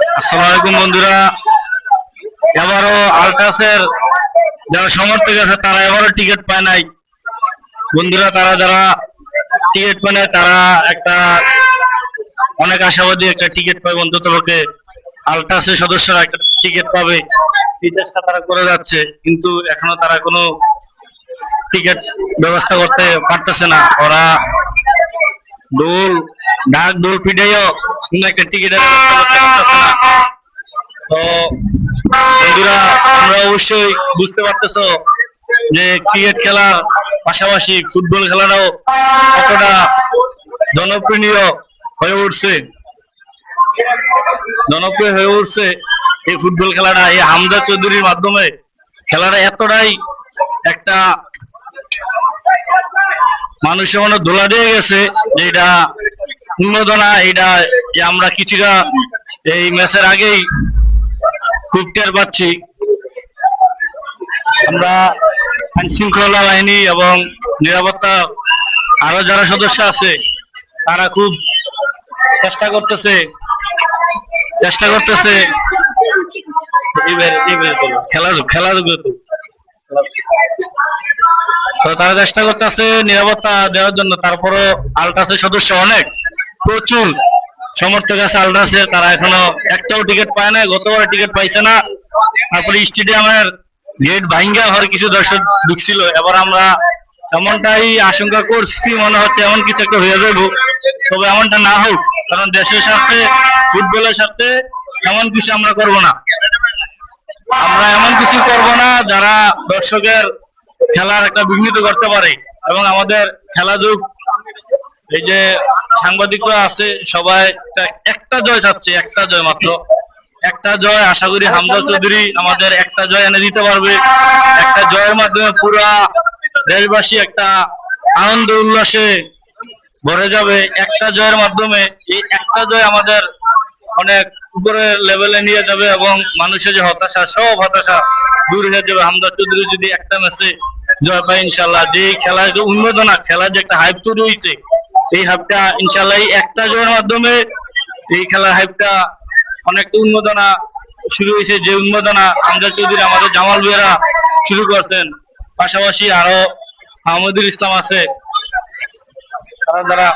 আসসালামু আলাইকুম বন্ধুরা। এবারও আলট্রাসের যারা সমর্থক আছে তারা এবারও টিকিট পায় নাই। বন্ধুরা, তারা যারা টিকিট পায় নাই তারা একটা অনেক আশাবাদী একটা টিকিট পাবে, অন্তত পক্ষে আলট্রাসের সদস্যরা একটা টিকিট পাবে, এই চেষ্টা তারা করে যাচ্ছে। কিন্তু এখনো তারা কোনো টিকিট ব্যবস্থা করতে পারতেছে না। ওরা ডোল ডাক ডোল পিটাইও কোনো একটা টিকিটের ব্যবস্থা করতে পারতেছে না। তো বন্ধুরা, তোমরা অবশ্যই বুঝতে পারতেছো যে ক্রিকেট খেলার পাশাপাশি ফুটবল খেলাটাও কতটা জনপ্রিয় হয়ে উঠছে। এই ফুটবল খেলাটা এই হামজা চৌধুরীর মাধ্যমে খেলাটা এতটাই একটা মানুষের মনে ধোলা দিয়ে গেছে যে এটা উন্মাদনা। এটা আমরা কিছুটা এই ম্যাচের আগেই খুব টের পাচ্ছি। আমরা আইন শৃঙ্খলা বাহিনী এবং নিরাপত্তা আরো যারা সদস্য আছে তারা খুব চেষ্টা করতেছে খেলাধুলা তো তারা চেষ্টা করতেছে নিরাপত্তা দেওয়ার জন্য। তারপরও আলট্রাসের সদস্য অনেক প্রচুর সমর্থক আছে আলট্রাসের, তারা এখনো একটাও টিকিট পায় না, গতবার টিকিট পাইছে না। তারপরে স্টেডিয়ামের গেট ভাঙ্গা ঘরে কিছু দর্শক ঢুকছিল। এবার আমরা এমনটাই আশঙ্কা করছি, মনে হচ্ছে এমন কিছু একটা হয়ে যাবো। তবে এমনটা না হোক, কারণ দেশের সাথে ফুটবলের সাথে এমন কিছু আমরা করব না। আমরা এমন কিছু করব না যারা দর্শকের খেলার একটা বিঘ্নিত করতে পারে। এবং আমাদের খেলাধুক এই যে সাংবাদিকরা আছে সবাই একটা জয় চাচ্ছে, একটা জয় মাত্র, একটা জয়। আশা করি হামজা চৌধুরী আমাদের একটা জয় এনে দিতে পারবে। একটা জয়ের মাধ্যমে পুরা দেশবাসী একটা আনন্দ উল্লাসে ভরে যাবে। একটা জয়ের মাধ্যমে এই একটা জয় আমাদের অনেক উপরের লেভেলে নিয়ে যাবে এবং মানুষের যে হতাশা, সব হতাশা দূর হয়ে যাবে। হামজা চৌধুরী যদি একটা ম্যাচে জয় পায় ইনশাল্লাহ, যে খেলার যে উন্মাদনা, খেলার যে একটা হাইপ তৈরি হয়েছে, এই হাইপটা ইনশাল্লাহ একটা জয়ের মাধ্যমে এই খেলার হাইপটা অনেকটা উন্মাদনা শুরু হয়েছে। যে উন্মাদনা হামজা চৌধুরী আমাদের জামাল ভাইয়েরা শুরু করছেন, পাশাপাশি আরো আহমদুল ইসলাম আছে, তারা